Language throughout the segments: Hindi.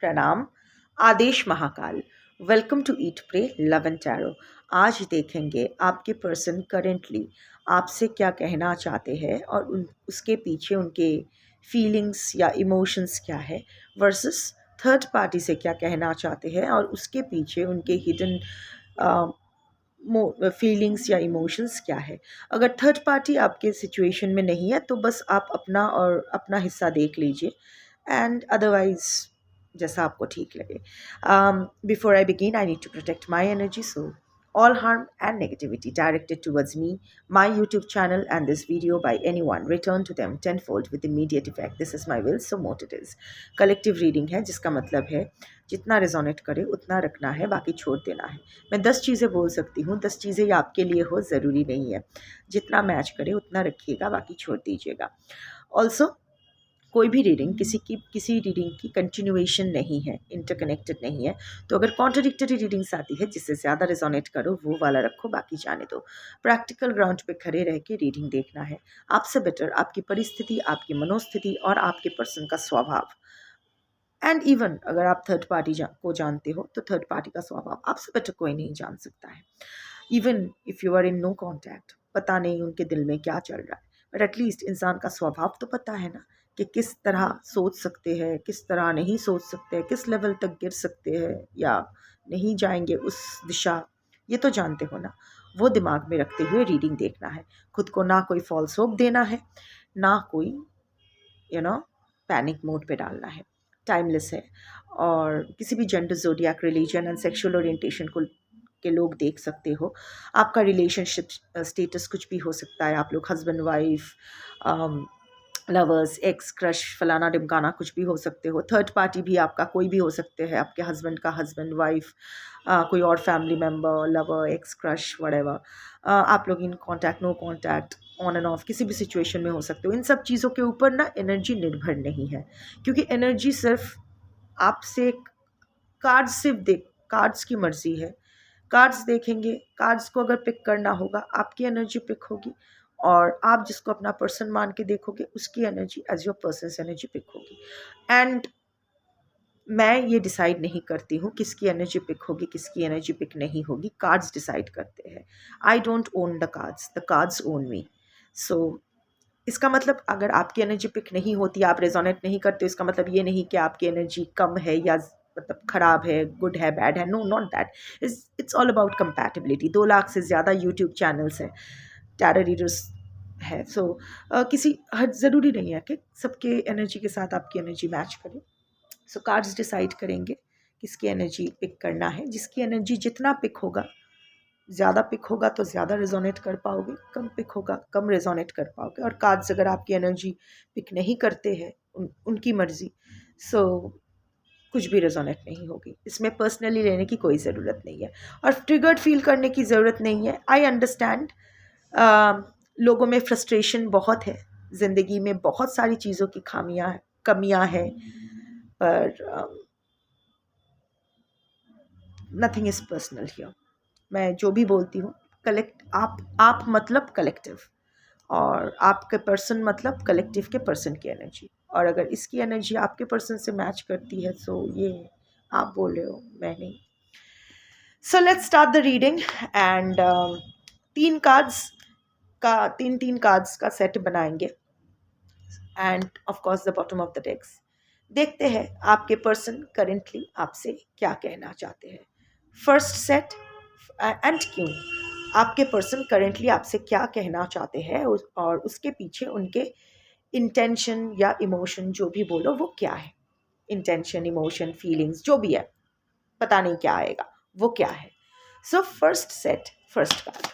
प्रणाम। आदेश Mahakal. Welcome to eat pray love and tarot. आज देखेंगे आपके पर्सन करेंटली आपसे क्या कहना चाहते हैं और उसके पीछे उनके फीलिंग्स या इमोशंस क्या है, वर्सेस थर्ड पार्टी से क्या कहना चाहते हैं और उसके पीछे उनके हिडन फीलिंग्स या इमोशंस क्या है। अगर थर्ड पार्टी आपके सिचुएशन में नहीं है तो बस आप अपना हिस्सा देख लीजिए, एंड अदरवाइज जैसा आपको ठीक लगे। Before I begin I need to protect my energy, so all harm and negativity directed towards me, my YouTube channel, and this video by anyone return to them tenfold with immediate effect. This is my will, so mote it is. Collective reading है, जिसका मतलब है जितना रेजोनेट करे उतना रखना है, बाकी छोड़ देना है। मैं 10 चीज़ें बोल सकती हूँ, 10 चीज़ें आपके लिए हो ज़रूरी नहीं है। जितना मैच करे उतना रखिएगा, बाकी छोड़ दीजिएगा। ऑल्सो कोई भी रीडिंग किसी रीडिंग की कंटिन्यूएशन नहीं है, इंटरकनेक्टेड नहीं है। तो अगर कॉन्ट्रडिक्टरी रीडिंग्स आती है जिससे ज़्यादा रेजोनेट करो वो वाला रखो, बाकी जाने दो। प्रैक्टिकल ग्राउंड पे खड़े रह के रीडिंग देखना है। आपसे बेटर आपकी परिस्थिति, आपकी मनोस्थिति और आपके पर्सन का स्वभाव, एंड इवन अगर आप थर्ड पार्टी को जानते हो तो थर्ड पार्टी का स्वभाव आपसे बेटर कोई नहीं जान सकता है। Even if you are in no contact, पता नहीं उनके दिल में क्या चल रहा है, बट एटलीस्ट इंसान का स्वभाव तो पता है ना, कि किस तरह सोच सकते हैं, किस तरह नहीं सोच सकते, किस लेवल तक गिर सकते हैं या नहीं जाएंगे उस दिशा, ये तो जानते हो ना। वो दिमाग में रखते हुए रीडिंग देखना है। खुद को ना कोई फॉल्स होप देना है, ना कोई पैनिक मोड पे डालना है। टाइमलेस है और किसी भी gender, zodiac, religion and sexual orientation को के लोग देख सकते हो। आपका रिलेशनशिप स्टेटस कुछ भी हो सकता है। आप लोग husband wife, lovers, x, crush, फलाना ढिमकाना कुछ भी हो सकते हो। थर्ड पार्टी भी आपका कोई भी हो सकते हैं, आपके हस्बैंड का हस्बैंड, वाइफ, कोई और family member, lover, ex, crush, whatever. आप लोग in contact, no contact, on and off किसी भी सिचुएशन में हो सकते हो। इन सब चीज़ों के ऊपर ना एनर्जी निर्भर नहीं है, क्योंकि एनर्जी सिर्फ आपसे कार्ड्स की मर्जी है। कार्ड्स देखेंगे, कार्ड्स को अगर पिक करना होगा आपकी एनर्जी पिक होगी, और आप जिसको अपना पर्सन मान के देखोगे उसकी energy as your person energy pick होगी। एंड मैं ये डिसाइड नहीं करती हूँ किसकी एनर्जी पिक होगी, किसकी एनर्जी पिक नहीं होगी। कार्ड्स डिसाइड करते हैं। I don't own the cards on me. So इसका मतलब अगर आपकी एनर्जी पिक नहीं होती, आप रेजोनेट नहीं करते, इसका मतलब ये नहीं कि आपकी एनर्जी कम है या मतलब ख़राब है, गुड है, बैड है। No, not that. It's all about compatibility. 2 lakh से ज़्यादा यूट्यूब चैनल्स हैं, टैरो रीडर्स है। सो किसी हर ज़रूरी नहीं है कि सबके एनर्जी के साथ आपकी एनर्जी मैच करे। सो कार्ड्स डिसाइड करेंगे किसकी एनर्जी पिक करना है। जिसकी एनर्जी जितना पिक होगा, ज़्यादा पिक होगा तो ज़्यादा रेजोनेट कर पाओगे, कम पिक होगा कम रेजोनेट कर पाओगे। और कार्ड्स अगर आपकी एनर्जी पिक नहीं करते हैं, उनकी मर्ज़ी, सो कुछ भी रेजोनेट नहीं होगी। इसमें पर्सनली लेने की कोई ज़रूरत नहीं है और ट्रिगर्ड फील करने की ज़रूरत नहीं है। आई अंडरस्टैंड लोगों में फ्रस्ट्रेशन बहुत है, ज़िंदगी में बहुत सारी चीज़ों की कमियां हैं, पर नथिंग इज़ पर्सनल हियर। मैं जो भी बोलती हूँ, आप मतलब कलेक्टिव, और आपके पर्सन मतलब कलेक्टिव के पर्सन की एनर्जी। और अगर इसकी एनर्जी आपके पर्सन से मैच करती है तो ये आप बोल रहे हो, मैं नहीं। So let's start the reading. And तीन कार्ड्स का सेट बनाएंगे, and of course the bottom of the decks. देखते हैं आपके पर्सन करेंटली आपसे क्या कहना चाहते हैं। फर्स्ट सेट, एंड क्यों आपके पर्सन करेंटली आपसे क्या कहना चाहते हैं और उसके पीछे उनके इंटेंशन या इमोशन, जो भी बोलो वो क्या है। इंटेंशन, इमोशन, फीलिंग्स जो भी है, पता नहीं क्या आएगा, वो क्या है। So first set, first card.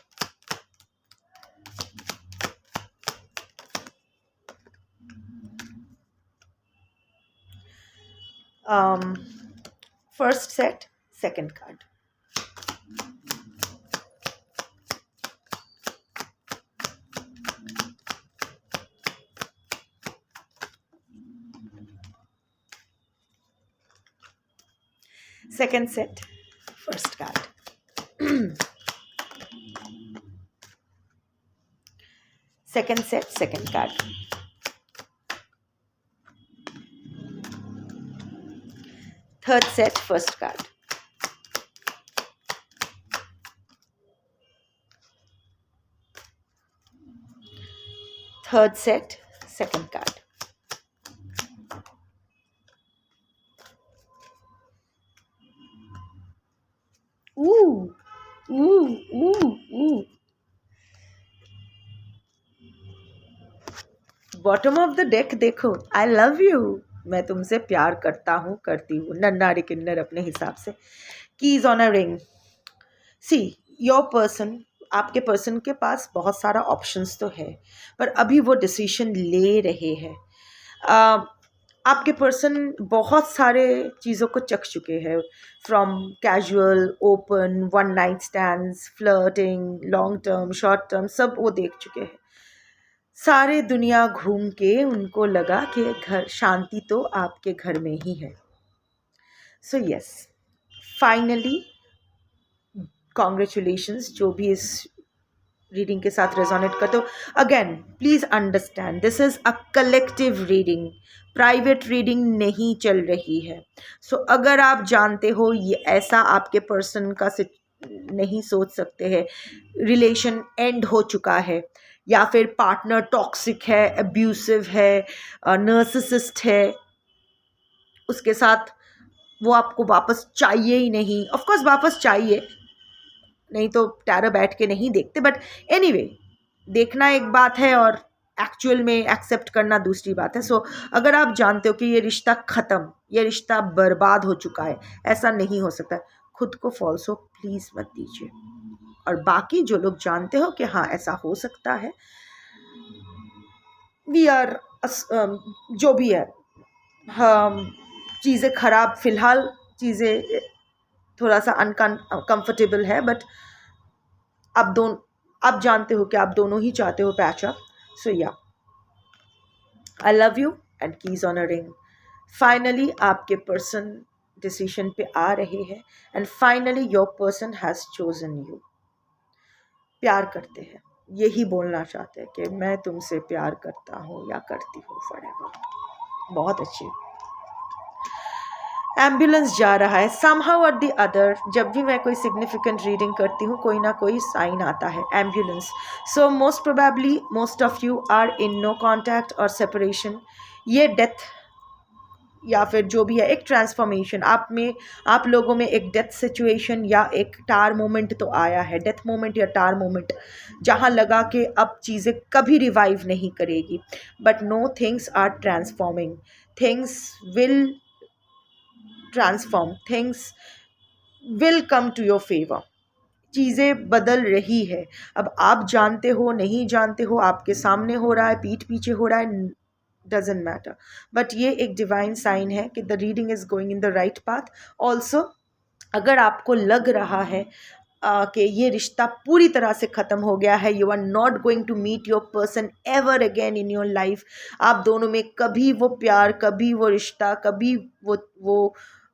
First set, second card. Second set, first card. Second set, second card. Third set first card, third set second card, bottom of the deck देखो, आई लव यू, मैं तुमसे प्यार करता हूँ, करती हूँ, नन्नारी किन्नर अपने हिसाब से, keys on a ring. See your person, आपके पर्सन के पास बहुत सारा ऑप्शंस तो है, पर अभी वो डिसीजन ले रहे हैं। आपके पर्सन बहुत सारे चीज़ों को चख चुके हैं, from casual, open, one night stands, flirting, long term, short term, सब वो देख चुके हैं। सारे दुनिया घूम के उनको लगा कि घर शांति तो आपके घर में ही है। सो यस, फाइनली कॉन्ग्रेचुलेशंस जो भी इस रीडिंग के साथ रेजोनेट करते हो। Again please understand, this is a collective reading, private reading नहीं चल रही है। सो अगर आप जानते हो ये ऐसा आपके पर्सन का नहीं सोच सकते हैं, रिलेशन एंड हो चुका है, या फिर पार्टनर टॉक्सिक है, अब्यूसिव है, नर्सिसिस्ट है, उसके साथ वो आपको वापस चाहिए ही नहीं। ऑफ कोर्स वापस चाहिए, नहीं तो टैरो बैठ के नहीं देखते, बट एनीवे देखना एक बात है और एक्चुअल में एक्सेप्ट करना दूसरी बात है। सो अगर आप जानते हो कि ये रिश्ता ख़त्म, ये रिश्ता बर्बाद हो चुका है, ऐसा नहीं हो सकता, खुद को फॉल्स होप प्लीज़ मत दीजिए। और बाकी जो लोग जानते हो कि हाँ ऐसा हो सकता है, वी आर जो भी है, हम चीज़ें ख़राब, फ़िलहाल चीज़ें थोड़ा सा अनकम्फर्टेबल है, बट आप जानते हो कि आप दोनों ही चाहते हो patch up. So ya, I love you and keys on a ring. Finally आपके पर्सन डिसीजन पे आ रहे हैं, and finally your person has chosen you. प्यार करते हैं, यही बोलना चाहते हैं कि मैं तुमसे प्यार करता हूँ या करती हूँ, फॉरएवर। बहुत अच्छी। एम्बुलेंस जा रहा है समहाउ और द अदर। जब भी मैं कोई सिग्निफिकेंट रीडिंग करती हूँ कोई ना कोई साइन आता है, ambulance. So most probably most of you are in no contact और सेपरेशन। ये डेथ या फिर जो भी है, एक ट्रांसफॉर्मेशन आप लोगों में एक डेथ सिचुएशन या एक टार मोमेंट तो आया है, डेथ मोमेंट या टार मोमेंट, जहाँ लगा कि अब चीज़ें कभी रिवाइव नहीं करेगी। But no, things are transforming, things will transform, things will come to your favour. चीज़ें बदल रही है। अब आप जानते हो नहीं जानते हो, आपके सामने हो रहा है, पीठ पीछे हो रहा है, डजेंट मैटर, बट ये एक डिवाइन साइन है कि the reading is going in the right path. Also अगर आपको लग रहा है कि ये रिश्ता पूरी तरह से ख़त्म हो गया है, you are not going to meet your person ever again in your life, आप दोनों में कभी वो प्यार, कभी वो रिश्ता, कभी वो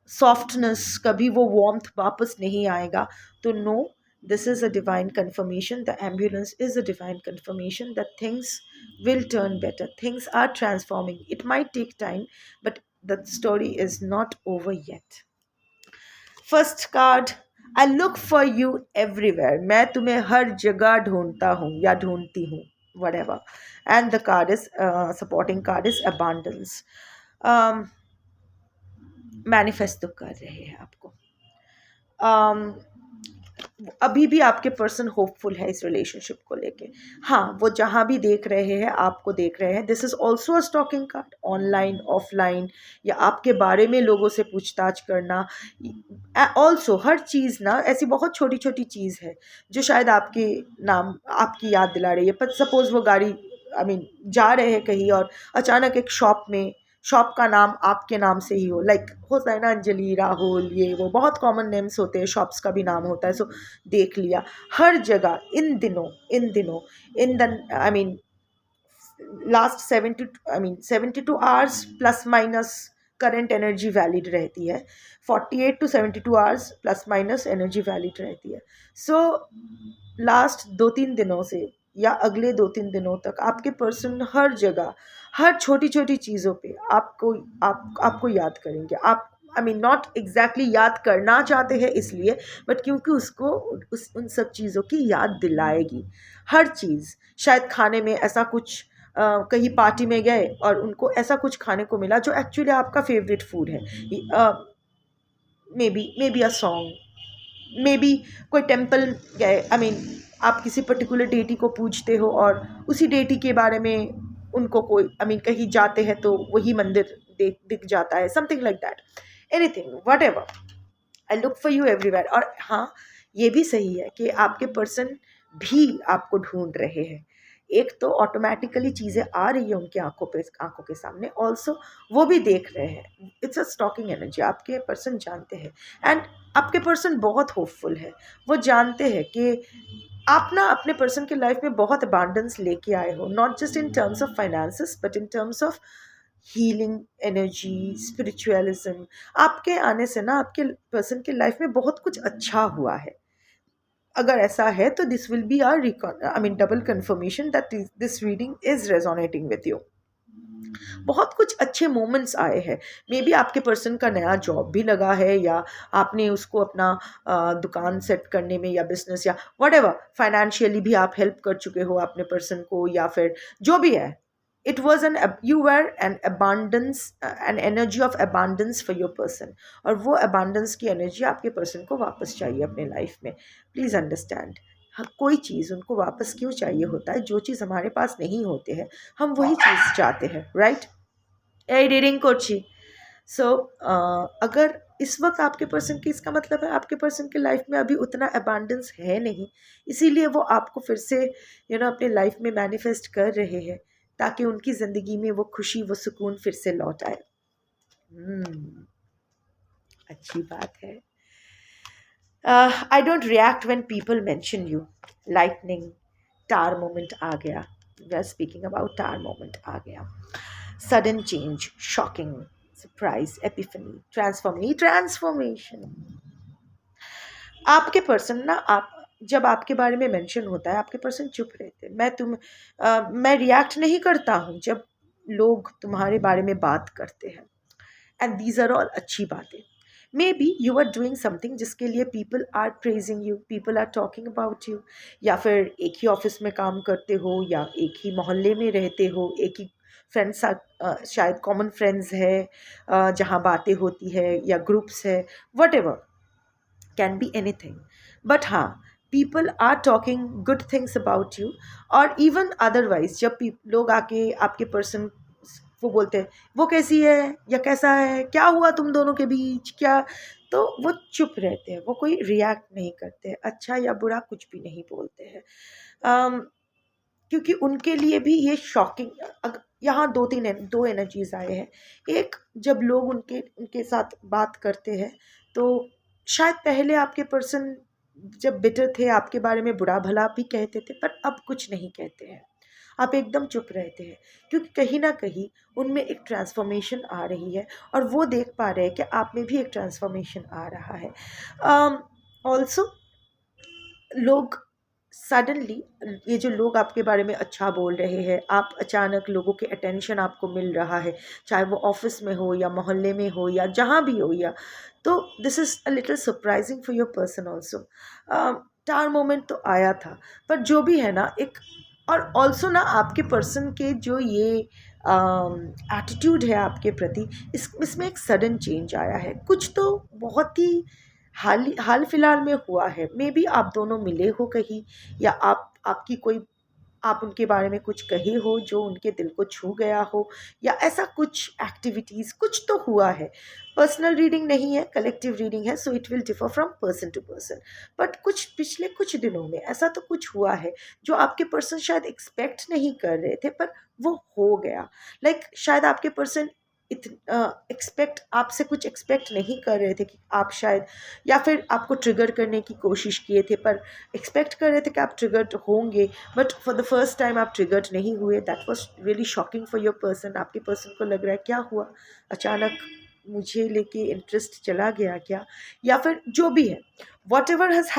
सॉफ्टनेस, कभी वो वार्मथ वापस नहीं आएगा, तो no, this is a divine confirmation. The ambulance is a divine confirmation that things will turn better. Things are transforming. It might take time, but the story is not over yet. First card, I look for you everywhere. मैं तुम्हें हर जगह ढूंढता हूँ या ढूंढती हूँ, whatever. And the card is supporting card is abundance. Manifest तो कर रहे हैं आपको। अभी भी आपके पर्सन होपफुल है इस रिलेशनशिप को लेके। हाँ, वो जहाँ भी देख रहे हैं, आपको देख रहे हैं। This is also a stalking card, online, offline, या आपके बारे में लोगों से पूछताछ करना। ऑल्सो हर चीज़ ना ऐसी बहुत छोटी छोटी चीज़ है जो शायद आपकी याद दिला रही है। पर सपोज़ वो गाड़ी जा रहे हैं कहीं और अचानक एक शॉप का नाम आपके नाम से ही हो, लाइक होता है ना, अंजलि, राहुल, ये वो बहुत कॉमन नेम्स होते हैं, शॉप्स का भी नाम होता है। सो देख लिया हर जगह इन दिनों in the last 72 hours plus minus current energy valid रहती है, 48 to 72 hours plus minus energy valid रहती है। सो लास्ट 2-3 दिनों से या अगले 2-3 दिनों तक आपके पर्सन हर जगह, हर छोटी छोटी चीज़ों पे आपको याद करेंगे। आई मीन नॉट एग्जैक्टली याद करना चाहते हैं इसलिए, बट क्योंकि उसको उन सब चीज़ों की याद दिलाएगी हर चीज़। शायद खाने में ऐसा कुछ कहीं पार्टी में गए और उनको ऐसा कुछ खाने को मिला जो एक्चुअली आपका फेवरेट फूड है, may be a song, may be कोई टेम्पल गए, आई मीन आप किसी पर्टिकुलर डेटी को पूजते हो और उसी डेटी के बारे में उनको कोई, आई मीन कहीं जाते हैं तो वही मंदिर दिख जाता है, something like that, anything what ever, I look for you everywhere. और हाँ, ये भी सही है कि आपके पर्सन भी आपको ढूंढ रहे हैं। एक तो ऑटोमेटिकली चीज़ें आ रही है उनकी आंखों के सामने, ऑल्सो वो भी देख रहे हैं। इट्स अ स्टॉकिंग एनर्जी, आपके पर्सन जानते हैं। एंड आपके पर्सन बहुत होपफुल है, वो जानते हैं कि आप ना अपने पर्सन के लाइफ में बहुत अबांडेंस लेके आए हो, not just in terms of finances but in terms of healing energy, spiritualism. आपके आने से ना आपके पर्सन के लाइफ में बहुत कुछ अच्छा हुआ है। अगर ऐसा है तो this will be are I mean double confirmation that this reading is resonating with you. बहुत कुछ अच्छे मोमेंट्स आए हैं। मे बी आपके पर्सन का नया जॉब भी लगा है, या आपने उसको अपना दुकान सेट करने में या बिजनेस या व्हाटएवर फाइनेंशियली भी आप हेल्प कर चुके हो अपने पर्सन को, या फिर जो भी है, it was an you were an abundance, an energy of abundance for your person. और वो अबांडेंस की एनर्जी आपके पर्सन को वापस चाहिए अपने लाइफ में। प्लीज़ अंडरस्टैंड, कोई चीज़ उनको वापस क्यों चाहिए होता है, जो चीज़ हमारे पास नहीं होते हैं हम वही चीज़ चाहते हैं, राइट? ए रीडिंग कोची। सो अगर इस वक्त आपके पर्सन की, इसका मतलब है आपके पर्सन की लाइफ में अभी उतना अबांडेंस है नहीं, इसीलिए वो आपको फिर से अपने लाइफ में मैनिफेस्ट कर रहे हैं, ताकि उनकी ज़िंदगी में वो खुशी, वो सुकून फिर से लौट आए। अच्छी बात है। I don't react when people mention you. Lightning, tower moment आ गया। We are speaking about tower moment आ गया। Sudden change, shocking, surprise, epiphany, transformation. आपके पर्सन ना, आप जब आपके बारे में मेंशन होता है, आपके पर्सन चुप रहते हैं। मैं रिएक्ट नहीं करता हूँ जब लोग तुम्हारे बारे में बात करते हैं, एंड दीज आर ऑल अच्छी बातें। Maybe you are doing something जिसके लिए people are praising you, people are talking about you, या फिर एक ही ऑफिस में काम करते हो, या एक ही मोहल्ले में रहते हो, एक ही फ्रेंड्स, शायद कॉमन फ्रेंड्स है जहाँ बातें होती है, या ग्रुप्स है, whatever, can be anything. But हाँ, people are talking good things about you. और इवन अदरवाइज जब लोग आके आपके पर्सन, वो बोलते हैं वो कैसी है या कैसा है, क्या हुआ तुम दोनों के बीच, क्या, तो वो चुप रहते हैं, वो कोई रिएक्ट नहीं करते हैं, अच्छा या बुरा कुछ भी नहीं बोलते हैं। क्योंकि उनके लिए भी ये शॉकिंग, यहाँ दो एनर्जीज आए हैं। एक, जब लोग उनके उनके साथ बात करते हैं तो शायद पहले आपके पर्सन जब बिटर थे, आपके बारे में बुरा भला भी कहते थे, पर अब कुछ नहीं कहते हैं, आप एकदम चुप रहते हैं, क्योंकि कहीं ना कहीं उनमें एक ट्रांसफॉर्मेशन आ रही है, और वो देख पा रहे हैं कि आप में भी एक ट्रांसफॉर्मेशन आ रहा है। ऑल्सो लोग सडनली, ये जो लोग आपके बारे में अच्छा बोल रहे हैं, आप अचानक लोगों के अटेंशन आपको मिल रहा है, चाहे वो ऑफिस में हो या मोहल्ले में हो या जहाँ भी हो, या तो this is a little surprising for your person also. Tar moment तो आया था, पर जो भी है ना, एक, और ऑल्सो ना आपके पर्सन के जो ये एटीट्यूड है आपके प्रति, इसमें एक सडन चेंज आया है। कुछ तो बहुत ही हाल फिलहाल में हुआ है। मे बी आप दोनों मिले हो कहीं, या आपकी कोई, आप उनके बारे में कुछ कहे हो जो उनके दिल को छू गया हो, या ऐसा कुछ एक्टिविटीज़ कुछ तो हुआ है। पर्सनल रीडिंग नहीं है, कलेक्टिव रीडिंग है, so it will differ from person to person. But कुछ पिछले कुछ दिनों में ऐसा तो कुछ हुआ है जो आपके पर्सन शायद एक्सपेक्ट नहीं कर रहे थे, पर वो हो गया। शायद आपके पर्सन एक्सपेक्ट आपसे कुछ एक्सपेक्ट नहीं कर रहे थे कि आप शायद, या फिर आपको ट्रिगर करने की कोशिश किए थे, पर एक्सपेक्ट कर रहे थे कि आप ट्रिगर्ड होंगे, but for the first time आप ट्रिगर्ड नहीं हुए। That was really shocking for your person. आपके पर्सन को लग रहा है क्या हुआ, अचानक मुझे लेके इंटरेस्ट चला गया क्या, या फिर जो भी है, what ever has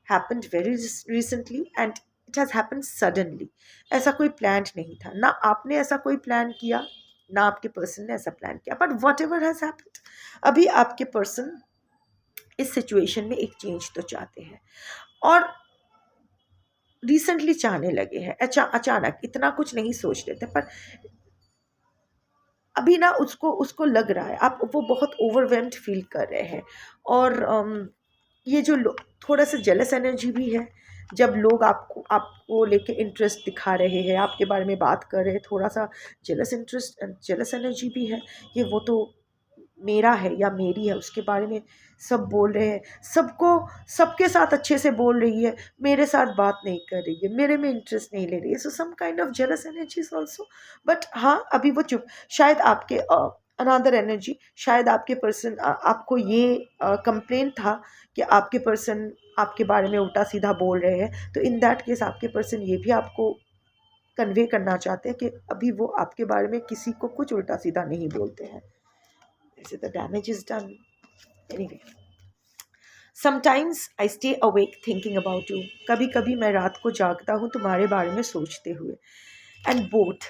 happened very recently, and it has happened suddenly. ऐसा कोई प्लान नहीं था ना, आपने ऐसा कोई प्लान किया ना आपके पर्सन ने ऐसा प्लान किया, but what ever has happened, अभी आपके पर्सन इस सिचुएशन में एक चेंज तो चाहते हैं, और रिसेंटली चाहने लगे हैं। अचानक इतना कुछ नहीं सोच रहे थे, पर अभी ना उसको उसको लग रहा है, आप वो बहुत ओवरवेल्म्ड फील कर रहे हैं। और ये जो थोड़ा सा जेलस एनर्जी भी है, जब लोग आपको आपको लेके इंटरेस्ट दिखा रहे हैं, आपके बारे में बात कर रहे हैं, थोड़ा सा जेलस एनर्जी भी है। ये वो तो मेरा है या मेरी है, उसके बारे में सब बोल रहे हैं, सबको सबके साथ अच्छे से बोल रही है, मेरे साथ बात नहीं कर रही है, मेरे में इंटरेस्ट नहीं ले रही है। So some kind of jealous energies also. But हाँ, अभी वो चुप, शायद आपके अनदर एनर्जी, शायद आपके पर्सन आपको ये कंप्लेंट था कि आपके पर्सन आपके बारे में उल्टा सीधा बोल रहे हैं, तो इन दैट केस आपके पर्सन ये भी आपको कन्वे करना चाहते हैं कि अभी वो आपके बारे में किसी को कुछ उल्टा सीधा नहीं बोलते हैं। ऐसे the damage is done. Anyway, sometimes I stay awake thinking about you. कभी कभी मैं रात को जागता हूँ तुम्हारे बारे में सोचते हुए। And both,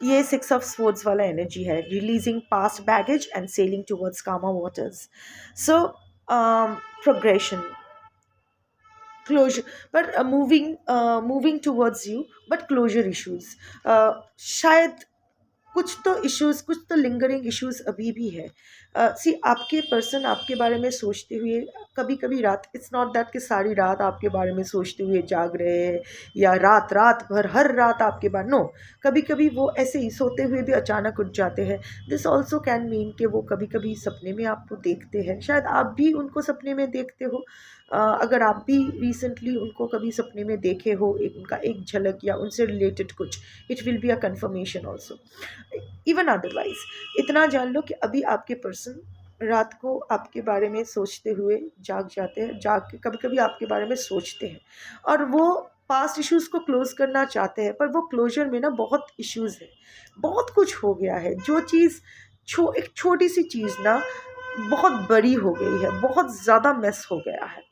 ये सिक्स ऑफ स्वर्ड्स वाला एनर्जी है, releasing past baggage and selling towards calmer waters. So progression, closure, but moving towards you, but closure issues. शायद कुछ तो इश्यूज, कुछ तो लिंगरिंग इश्यूज अभी भी है। सी आपके पर्सन आपके बारे में सोचते हुए कभी कभी रात, इट्स नॉट दैट कि सारी रात आपके बारे में सोचते हुए जाग रहे हैं, या रात रात भर हर रात आपके बारे, नो, कभी कभी वो ऐसे ही सोते हुए भी अचानक उठ जाते हैं। दिस ऑल्सो कैन मीन कि वो कभी कभी सपने में आपको देखते हैं, शायद आप भी उनको सपने में देखते हो। अगर आप भी रिसेंटली उनको कभी सपने में देखे हो, एक उनका एक झलक या उनसे रिलेटेड कुछ, it will be a conformation also. Even otherwise इतना जान लो कि अभी आपके पर्सन रात को आपके बारे में सोचते हुए जाग जाते हैं, जाग के कभी कभी आपके बारे में सोचते हैं, और वो पास्ट इश्यूज़ को क्लोज करना चाहते हैं, पर वो क्लोजर में ना बहुत इश्यूज़ है, बहुत कुछ हो गया है। जो चीज़ एक छोटी सी चीज़ ना बहुत बड़ी हो गई है, बहुत ज़्यादा मेस हो गया है,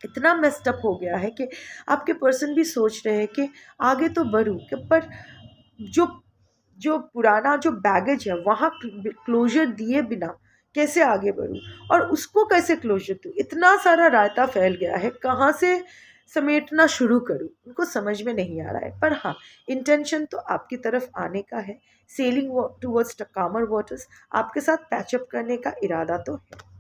इतना मेस्ड अप हो गया है कि आपके पर्सन भी सोच रहे हैं कि आगे तो बढ़ूँ, पर जो जो पुराना जो बैगेज है वहाँ क्लोजर दिए बिना कैसे आगे बढ़ूँ, और उसको कैसे क्लोजर दूँ। इतना सारा रायता फैल गया है, कहाँ से समेटना शुरू करूँ उनको समझ में नहीं आ रहा है। पर हाँ, इंटेंशन तो आपकी तरफ आने का है, सेलिंग टूवर्ड्स कामर वाटर्स, आपके साथ पैचअप करने का इरादा तो है।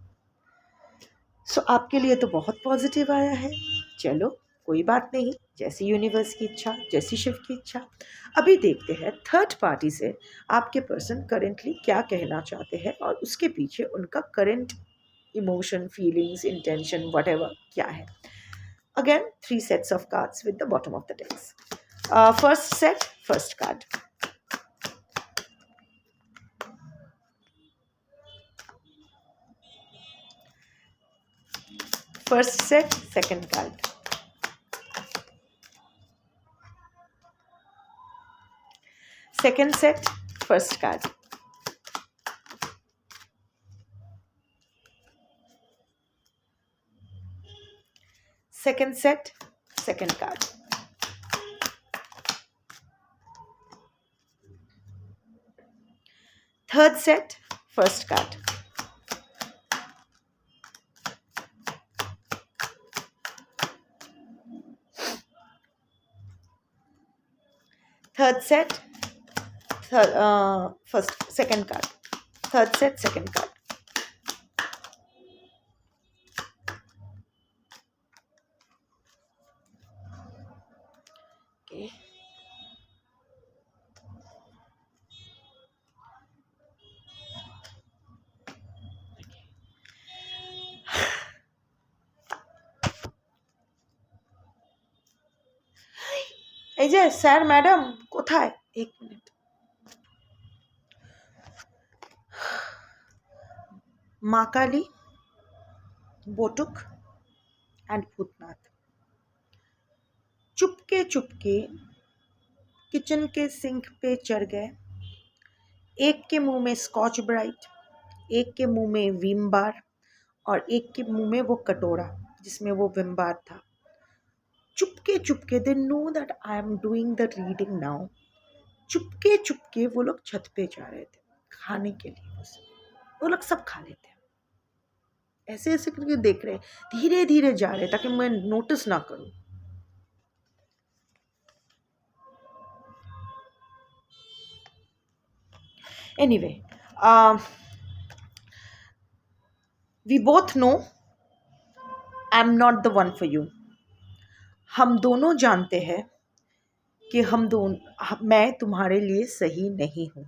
सो आपके लिए तो बहुत पॉजिटिव आया है। चलो कोई बात नहीं, जैसी यूनिवर्स की इच्छा, जैसी शिव की इच्छा। अभी देखते हैं थर्ड पार्टी से आपके पर्सन करेंटली क्या कहना चाहते हैं, और उसके पीछे उनका current emotion, feelings, intention, what क्या है। Again 3 sets of cards with the bottom of the decks. First set, first card. First set, second card. Second set, first card. Second set, second card. Third set, first card. Third set, second card. Third set, second card. Okay. এই যে স্যার ম্যাডাম কোথায়, এক মিনিট। মা কালী, বটুক एंड भूतनाथ चुपके चुपके किचन के सिंक पे चढ़ गए। एक के मुंह में स्कॉच ब्राइट, एक के मुंह में विम बार, और एक के मुंह में वो कटोरा जिसमें वो विम बार था। Chupke Chupke, they know that I am doing the reading now. Chupke Chupke वो लोग छत पे जा रहे थे खाने के लिए। वो लोग सब खा लेते हैं, ऐसे ऐसे करके देख रहे हैं, धीरे धीरे जा रहे हैं ताकि मैं नोटिस ना करूं। Anyway, we both know I am not the one for you. हम दोनों जानते हैं कि मैं तुम्हारे लिए सही नहीं हूं।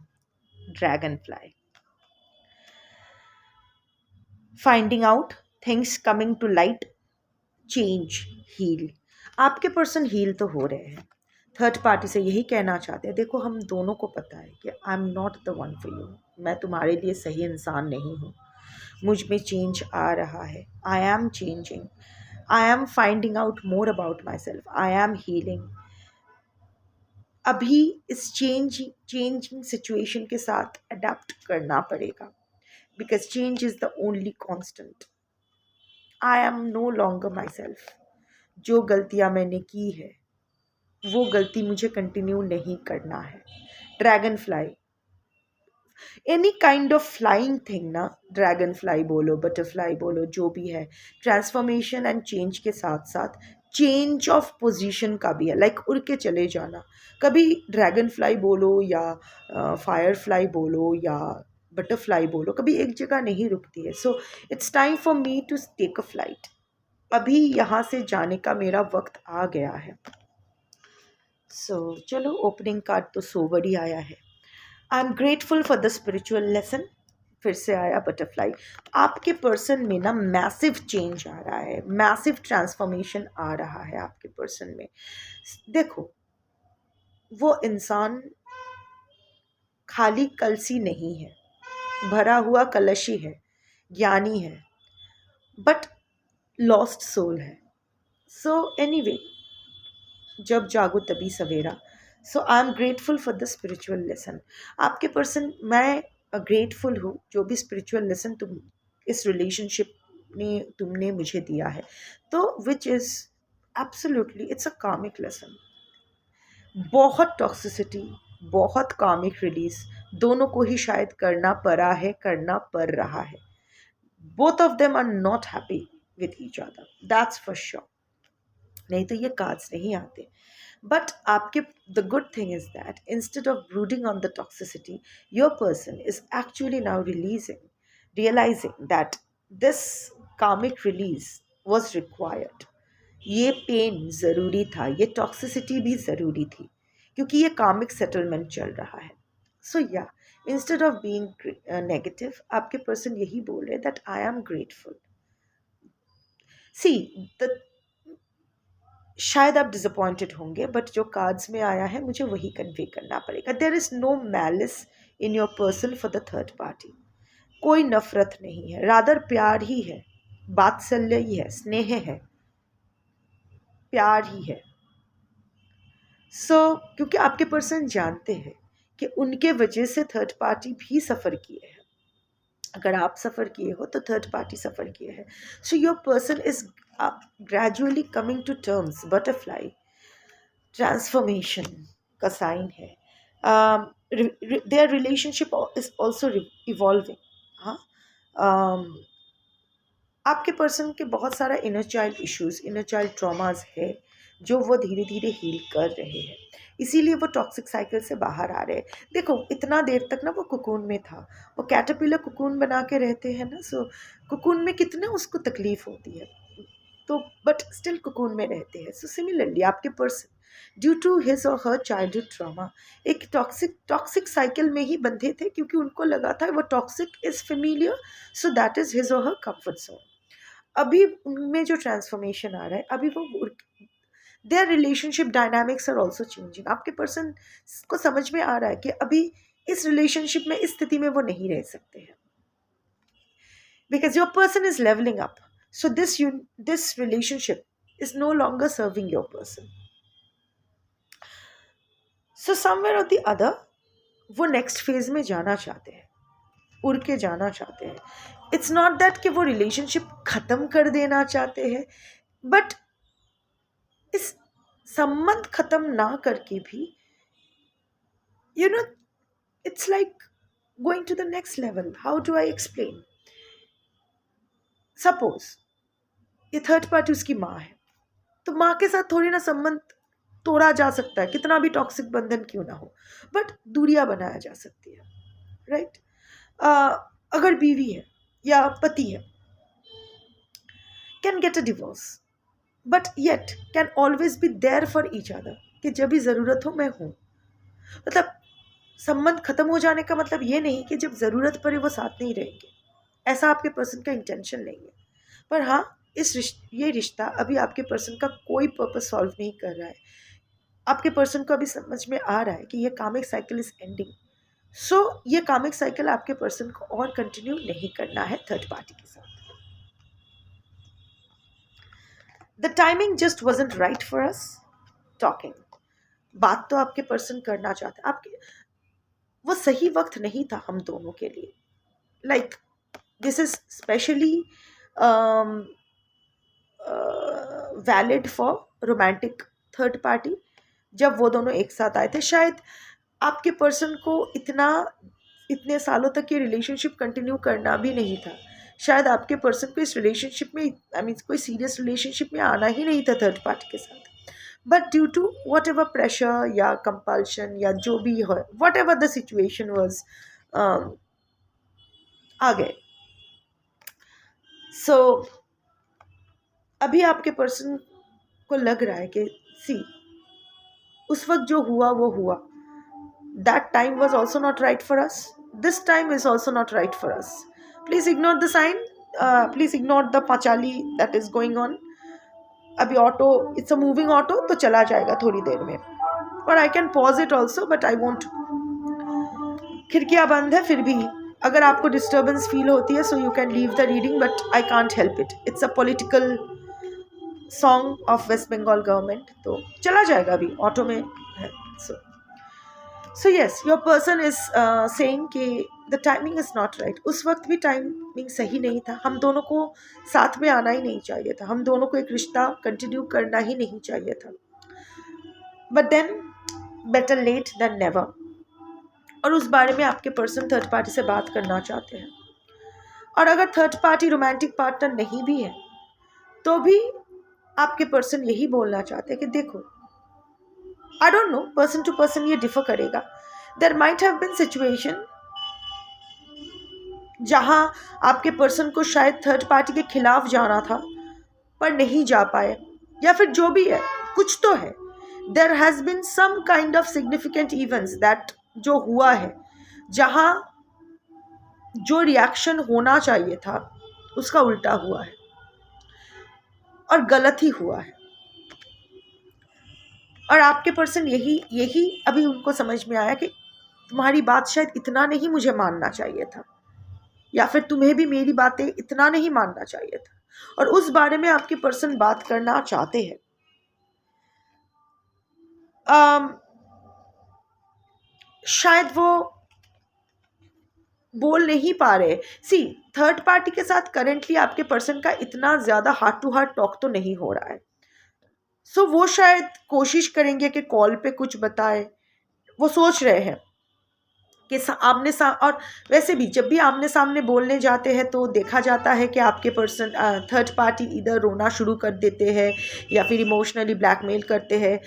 Dragonfly, finding out things coming to light, change, heal. आपके पर्सन हील तो हो रहे हैं, थर्ड पार्टी से यही कहना चाहते हैं, देखो हम दोनों को पता है कि आई am not the one for you, मैं तुम्हारे लिए सही इंसान नहीं हूँ। मुझ में चेंज आ रहा है, I am changing, I am finding out more about myself, I am healing. अभी इस चेंजिंग सिचुएशन के साथ अडेप्ट करना पड़ेगा, because change is the only constant. I am no longer myself. जो गलतियाँ मैंने की है वो गलती मुझे कंटिन्यू नहीं करना है। Dragon fly, any kind of flying thing ना, ड्रैगन फ्लाई बोलो, बटरफ्लाई बोलो, जो भी है, ट्रांसफॉर्मेशन एंड चेंज के साथ साथ चेंज ऑफ पोजीशन का भी है, लाइक उड़ के चले जाना। कभी ड्रैगन फ्लाई बोलो या फायर फ्लाई बोलो या बटरफ्लाई बोलो, कभी एक जगह नहीं रुकती है। So it's time for me to take a flight. अभी यहाँ से जाने का मेरा वक्त आ गया है। सो चलो, ओपनिंग कार्ड तो सोबर ही आया है। I am grateful for the spiritual lesson. फिर से आया बटरफ्लाई। आपके पर्सन में ना मैसिव चेंज आ रहा है, मैसिव ट्रांसफॉर्मेशन आ रहा है आपके पर्सन में। देखो, वो इंसान खाली कलसी नहीं है, भरा हुआ कलशी है, ज्ञानी है, बट लॉस्ट सोल है। सो एनीवे, जब जागो तभी सवेरा। So I am grateful for the spiritual lesson. आपके पर्सन, मैं ग्रेटफुल हूँ जो भी स्पिरिचुअल लेसन तुम इस रिलेशनशिप में तुमने मुझे दिया है, तो which is absolutely it's a comic lesson. बहुत टॉक्सिसिटी, बहुत कामिक रिलीज दोनों को ही शायद करना पड़ा है, करना पड़ रहा है। Both of them are not happy with each other, that's for sure. नहीं तो ये कार्ड्स नहीं आते। But the good thing is that instead of brooding on the toxicity, your person is actually now realizing that this karmic release was required. ये पेन ज़रूरी था, ये टॉक्सिसिटी भी ज़रूरी थी, क्योंकि ये कार्मिक सेटलमेंट चल रहा है। So yeah, instead of being negative, आपके पर्सन यही बोल रहे that I am grateful. See, the शायद आप डिसअपॉइंटेड होंगे, बट जो कार्ड्स में आया है मुझे वही कन्वे करना पड़ेगा। There is no malice in your person for the third party. कोई नफरत नहीं है, रादर प्यार ही है, वात्सल्य ही है, स्नेह है, प्यार ही है। क्योंकि आपके पर्सन जानते हैं कि उनके वजह से थर्ड पार्टी भी सफ़र किए हैं। अगर आप सफ़र किए हो तो थर्ड पार्टी सफ़र किए हैं। So your person is gradually coming to terms. Butterfly transformation का साइन है। Their relationship is also evolving. हाँ, आपके पर्सन के बहुत सारा inner child issues, inner child traumas है जो वो धीरे धीरे हील कर रहे हैं, इसीलिए वो टॉक्सिक साइकिल से बाहर आ रहे हैं। देखो, इतना देर तक ना वो कुकून में था, वो कैटरपिलर कुकून बना के रहते हैं ना, सो कुकून में कितना उसको तकलीफ होती है, तो बट स्टिल कुकून में रहते हैं। सो सिमिलरली आपके पर्सन, ड्यू टू हिज और हर चाइल्डहुड ट्रॉमा, एक टॉक्सिक साइकिल में ही बंधे थे, क्योंकि उनको लगा था वो toxic is familiar, so that is his और हर कंफर्ट जोन। अभी उनमें जो ट्रांसफॉर्मेशन आ रहा है, अभी वो their relationship dynamics are also changing. आपके पर्सन को समझ में आ रहा है कि अभी इस रिलेशनशिप में, इस स्थिति में वो नहीं रह सकते हैं, because your person is levelling up. So this relationship is no longer serving your person. So somewhere or the other वो नेक्स्ट फेज में जाना चाहते हैं, उड़ के जाना चाहते हैं। इट्स नॉट दैट कि वो रिलेशनशिप ख़त्म कर देना चाहते हैं, बट इस संबंध ख़त्म ना करके भी You know, it's like going to the next level. How do I explain? Suppose ये थर्ड पार्टी उसकी माँ है, तो माँ के साथ थोड़ी ना संबंध तोड़ा जा सकता है, कितना भी टॉक्सिक बंधन क्यों ना हो, बट दूरियां बनाया जा सकती है, राइट? अगर बीवी है या पति है, can get a divorce, but yet can always be there for each other, कि जब भी ज़रूरत हो मैं हूँ। मतलब संबंध खत्म हो जाने का मतलब ये नहीं कि जब ज़रूरत पड़े वो साथ नहीं रहेंगे, ऐसा आपके पर्सन का इंटेंशन नहीं है। पर हाँ, ये रिश्ता अभी आपके पर्सन का कोई पर्पस सॉल्व नहीं कर रहा है। आपके पर्सन को अभी समझ में आ रहा है कि ये कामिक साइकिल इज एंडिंग, सो ये कामिक साइकिल आपके पर्सन को और कंटिन्यू नहीं करना है थर्ड पार्टी के साथ। The timing just wasn't right for us talking. बात तो आपके पर्सन करना चाहते, आपके वो सही वक्त नहीं था हम दोनों के लिए। Like this is specially valid for romantic third party. जब वो दोनों एक साथ आए थे, शायद आपके पर्सन को इतने सालों तक ये रिलेशनशिप कंटिन्यू करना भी नहीं था। शायद आपके पर्सन को इस रिलेशनशिप में कोई सीरियस रिलेशनशिप में आना ही नहीं था थर्ड पार्टी के साथ, but due to whatever pressure या कंपल्शन या जो भी हो, whatever the situation was, आ गए। सो अभी आपके पर्सन को लग रहा है कि सी, उस वक्त जो हुआ वो हुआ, that time was also not right for us, this time is also not right for us. Please ignore the sign, please ignore the pachali that is going on. अभी auto, it's a moving auto, तो चला जाएगा थोड़ी देर में, और I can pause it also, but I want. खिड़कियाँ बंद है, फिर भी अगर आपको डिस्टर्बेंस फील होती है so you can leave the reading, but I can't help it. It's a political song of waste Bengal government, तो चला जाएगा, अभी ऑटो में है। So yes, your person is saying कि the timing is not right. उस वक्त भी टाइमिंग सही नहीं था, हम दोनों को साथ में आना ही नहीं चाहिए था, हम दोनों को एक रिश्ता कंटिन्यू करना ही नहीं चाहिए था। But then better late than never। और उस बारे में आपके पर्सन थर्ड पार्टी से बात करना चाहते हैं, और अगर थर्ड पार्टी रोमांटिक पार्टनर नहीं भी है तो भी आपके पर्सन यही बोलना चाहते हैं कि देखो, I don't know, person to person ये डिफर करेगा। There might have been situation जहां आपके पर्सन को शायद थर्ड पार्टी के खिलाफ जाना था पर नहीं जा पाए, या फिर जो भी है, कुछ तो है। There has been some kind of significant events that, जो हुआ है, जहां जो रिएक्शन होना चाहिए था उसका उल्टा हुआ है और गलत ही हुआ है। और आपके पर्सन यही अभी उनको समझ में आया कि तुम्हारी बात शायद इतना नहीं मुझे मानना चाहिए था, या फिर तुम्हें भी मेरी बातें इतना नहीं मानना चाहिए था, और उस बारे में आपके पर्सन बात करना चाहते हैं। शायद वो बोल नहीं पा रहे। सी, थर्ड पार्टी के साथ करेंटली आपके पर्सन का इतना ज़्यादा हार्ट टू हार्ट टॉक तो नहीं हो रहा है, सो वो शायद कोशिश करेंगे कि कॉल पे कुछ बताए। वो सोच रहे हैं कि और वैसे भी जब भी आमने सामने बोलने जाते हैं तो देखा जाता है कि आपके पर्सन थर्ड पार्टी इधर रोना शुरू कर देते हैं या फिर इमोशनली ब्लैकमेल करते हैं।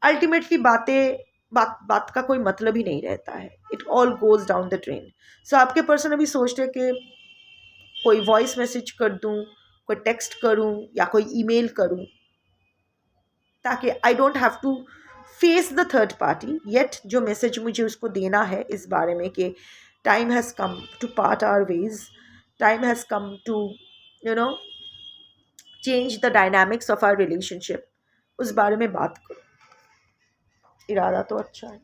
अल्टीमेटली बात का कोई मतलब ही नहीं रहता है, it all goes down the drain. So आपके पर्सन अभी सोचते हैं कि कोई वॉइस मैसेज कर दूं, कोई टेक्स्ट करूं या कोई ईमेल करूं, ताकि I don't have to face the third party. Yet जो मैसेज मुझे उसको देना है इस बारे में कि time has come to part our ways, time has come to change the dynamics of our relationship, उस बारे में बात करो। इरादा तो अच्छा है।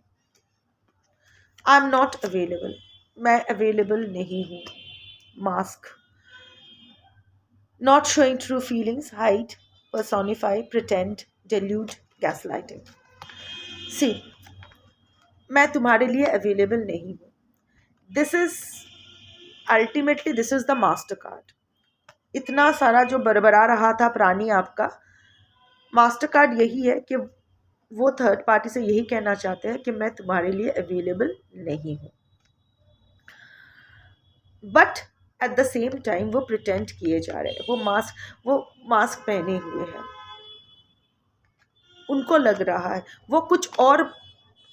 आई एम नॉट अवेलेबल, मैं अवेलेबल नहीं हूँ। Mask, not showing true feelings, hide, personify, pretend, delude, gaslighting. See, मैं तुम्हारे लिए अवेलेबल नहीं हूँ। This is the master card. इतना सारा जो बरबरा रहा था प्राणी आपका, मास्टर कार्ड यही है कि वो थर्ड पार्टी से यही कहना चाहते हैं कि मैं तुम्हारे लिए अवेलेबल नहीं हूँ, but at the same time वो प्रिटेंड किए जा रहे हैं, वो मास्क पहने हुए हैं, उनको लग रहा है वो कुछ और,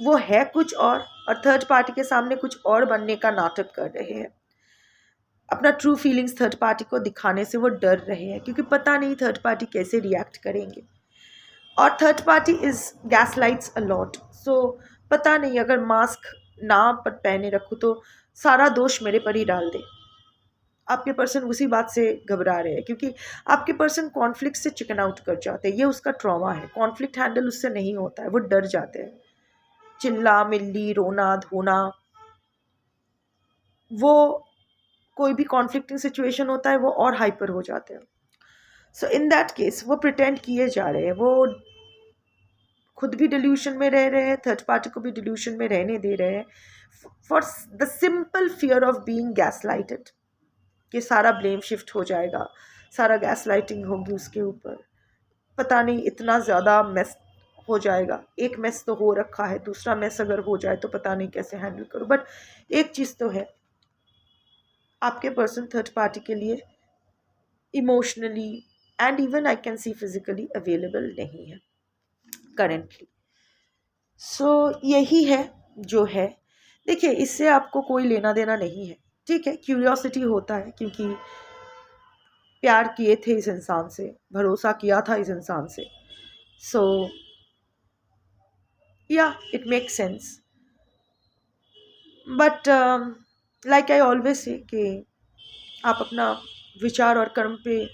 वो है कुछ और थर्ड पार्टी के सामने कुछ और बनने का नाटक कर रहे हैं। अपना ट्रू फीलिंग्स थर्ड पार्टी को दिखाने से वो डर रहे हैं, क्योंकि पता नहीं थर्ड पार्टी कैसे रिएक्ट करेंगे। और third party is gaslights a lot, so पता नहीं अगर मास्क ना पर पहने रखूँ तो सारा दोष मेरे पर ही डाल दे। आपके पर्सन उसी बात से घबरा रहे हैं, क्योंकि आपके पर्सन कॉन्फ्लिक्ट से चिकन आउट कर जाते हैं। ये उसका ट्रॉमा है, कॉन्फ्लिक्ट हैंडल उससे नहीं होता है, वो डर जाते हैं। चिल्ला मिल्ली रोना धोना, वो कोई भी कॉन्फ्लिक्टिंग सिचुएशन होता है वो और हाइपर हो जाते हैं। सो इन दैट केस वो प्रिटेंड किए जा रहे हैं, वो खुद भी डिल्यूशन में रह रहे हैं, थर्ड पार्टी को भी डिल्यूशन में रहने दे रहे हैं, for the simple fear of being gaslighted, कि सारा ब्लेम शिफ्ट हो जाएगा, सारा गैस लाइटिंग होगी उसके ऊपर, पता नहीं इतना ज़्यादा मेस हो जाएगा। एक मेस तो हो रखा है, दूसरा मेस अगर हो जाए तो पता नहीं कैसे हैंडल करूँ। बट एक चीज़ तो है, आपके पर्सन थर्ड पार्टी के लिए emotionally and even I can see physically available नहीं है करेंटली। सो यही है जो है। देखिए, इससे आपको कोई लेना देना नहीं है, ठीक है, क्यूरियोसिटी होता है, क्योंकि प्यार किए थे इस इंसान से, भरोसा किया था इस इंसान से, सो या it makes sense. But like I always say कि आप अपना विचार और कर्म पे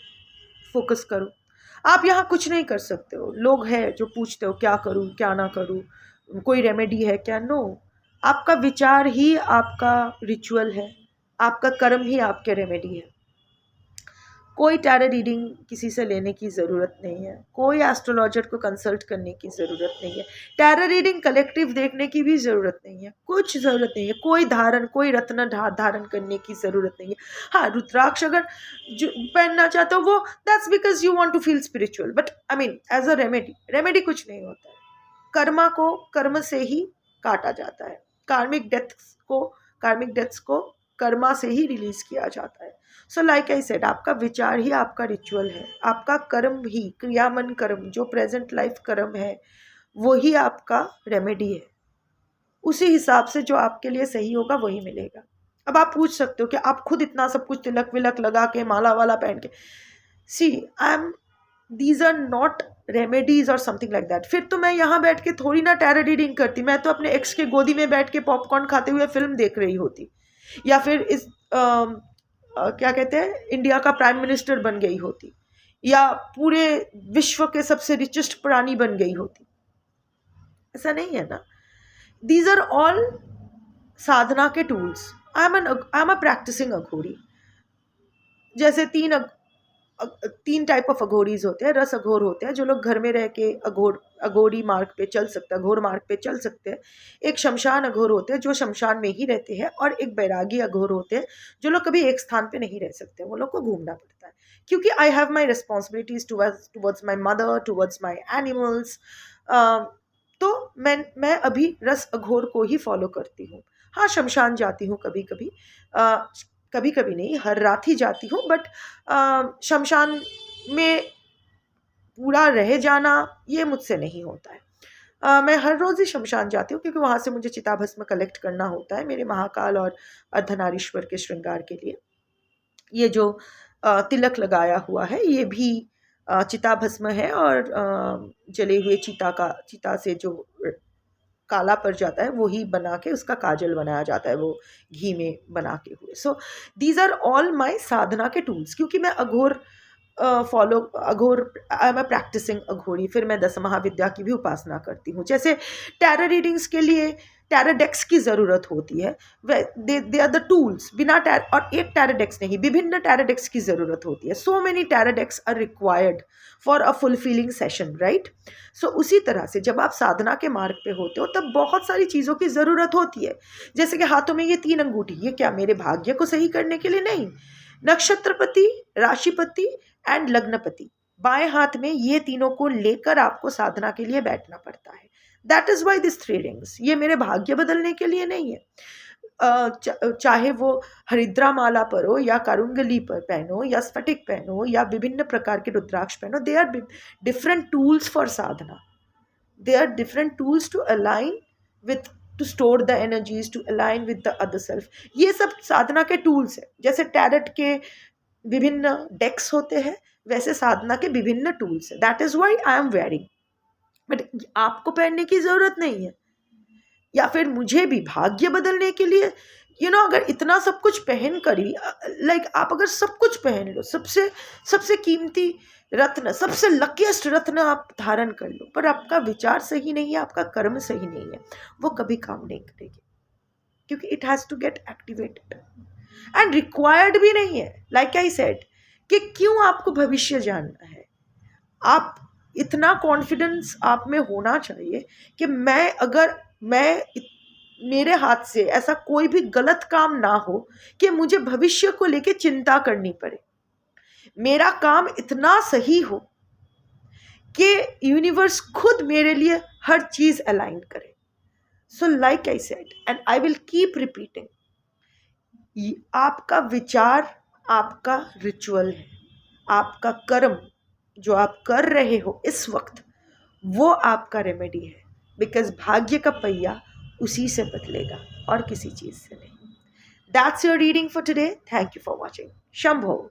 फोकस करो। आप यहाँ कुछ नहीं कर सकते हो। लोग हैं जो पूछते हो क्या करूँ क्या ना करूँ, कोई रेमेडी है क्या? नो, आपका विचार ही आपका रिचुअल है, आपका कर्म ही आपके रेमेडी है। कोई टैरो रीडिंग किसी से लेने की ज़रूरत नहीं है, कोई एस्ट्रोलॉजर को कंसल्ट करने की ज़रूरत नहीं है, टैरो रीडिंग कलेक्टिव देखने की भी ज़रूरत नहीं है, कुछ ज़रूरत नहीं है, कोई रत्न धारण करने की ज़रूरत नहीं है। हाँ, रुद्राक्ष अगर पहनना चाहते हो वो that's because you want to feel spiritual, but I mean as a remedy कुछ नहीं होता है। कर्मा को कर्म से ही काटा जाता है, कार्मिक डेथ्स को कर्मा से ही रिलीज किया जाता है। सो लाइक आई सेड, आपका विचार ही आपका रिचुअल है, आपका कर्म ही, क्रियामन कर्म, जो प्रेजेंट लाइफ कर्म है वो ही आपका रेमेडी है। उसी हिसाब से जो आपके लिए सही होगा वही मिलेगा। अब आप पूछ सकते हो कि आप खुद इतना सब कुछ तिलक विलक लगा के माला वाला पहन के, see these are not remedies or something like that. फिर तो मैं यहाँ बैठ के थोड़ी ना टैरो रीडिंग करती, मैं तो अपने एक्स के गोदी में बैठ के पॉपकॉर्न खाते हुए फिल्म देख रही होती, या फिर इस क्या कहते हैं, इंडिया का प्राइम मिनिस्टर बन गई होती, या पूरे विश्व के सबसे रिचेस्ट प्राणी बन गई होती। ऐसा नहीं है ना। दीज आर ऑल साधना के tools. I am a practising Aghori. जैसे तीन टाइप ऑफ अघोरीज होते हैं। रस अघोर होते हैं जो लोग घर में रह के अघोरी मार्ग पे चल सकते हैं, अघोर मार्ग पे चल सकते हैं। एक शमशान अघोर होते हैं जो शमशान में ही रहते हैं, और एक बैरागी अघोर होते हैं जो लोग कभी एक स्थान पे नहीं रह सकते, वो लोग को घूमना पड़ता है। क्योंकि I have my responsibilities towards my mother, towards my animals, तो मैं अभी रस अघोर को ही फॉलो करती हूँ। हाँ, शमशान जाती हूँ कभी कभी, कभी कभी नहीं, हर रात ही जाती हूँ, बट शमशान में पूरा रह जाना ये मुझसे नहीं होता है। मैं हर रोज़ ही शमशान जाती हूँ, क्योंकि वहाँ से मुझे चिताभस्म कलेक्ट करना होता है मेरे महाकाल और अर्धनारीश्वर के श्रृंगार के लिए। ये जो तिलक लगाया हुआ है ये भी चिताभस्म है, और जले हुए चिता से जो काला पड़ जाता है वही बना के उसका काजल बनाया जाता है, वो घी में बना के हुए। So these are all my sadhana के टूल्स। क्योंकि मैं अघोर आई एम अ प्रैक्टिसिंग अघोरी, फिर मैं 10 महाविद्या की भी उपासना करती हूँ। जैसे टैरो रीडिंग्स के लिए टैरो डेक्स की ज़रूरत होती है, दे आर द टूल्स। बिना टैरो, और एक टैरो डेक्स नहीं, विभिन्न टैरो डेक्स की ज़रूरत होती है। So many tarot decks are required for a fulfilling session, right. So उसी तरह से जब आप साधना के मार्ग पे होते हो तब बहुत सारी चीज़ों की ज़रूरत होती है। जैसे कि हाथों में ये 3 अंगूठी, ये क्या मेरे भाग्य को सही करने के लिए? नहीं, नक्षत्रपति, राशिपति एंड लग्नपति, बाएं हाथ में ये तीनों को लेकर आपको साधना के लिए बैठना पड़ता है. That is why this 3 rings. ये मेरे भाग्य बदलने के लिए नहीं है. चाहे वो हरिद्रा माला पर हो या कारुंगली पर पहनो या स्फटिक पहनो या विभिन्न प्रकार के रुद्राक्ष पहनो, they are different tools for sadhana. They are different tools to align with, to store the energies, to align with the other self. ये सब साधना के टूल्स है. जैसे टैरेट के विभिन्न डेक्स होते हैं, वैसे साधना के विभिन्न टूल्स है. That is why I am wearing. But आपको पहनने की जरूरत नहीं है. या फिर मुझे भी भाग्य बदलने के लिए अगर इतना सब कुछ पहन कर ही आप अगर सब कुछ पहन लो, सबसे कीमती रत्न, सबसे लकीस्ट रत्न आप धारण कर लो, पर आपका विचार सही नहीं है, आपका कर्म सही नहीं है, वो कभी काम नहीं करेगी. क्योंकि it has to get activated and required भी नहीं है. लाइक आई सेड कि क्यों आपको भविष्य जानना है. आप इतना कॉन्फिडेंस आप में होना चाहिए कि मेरे हाथ से ऐसा कोई भी गलत काम ना हो कि मुझे भविष्य को लेके चिंता करनी पड़े. मेरा काम इतना सही हो कि यूनिवर्स खुद मेरे लिए हर चीज अलाइन करे. So like I said and I will keep repeating, आपका विचार आपका रिचुअल है. आपका कर्म जो आप कर रहे हो इस वक्त, वो आपका रेमेडी है. बिकॉज भाग्य का पहिया उसी से बदलेगा और किसी चीज से नहीं. That's your reading for today. Thank you for watching. Shambho.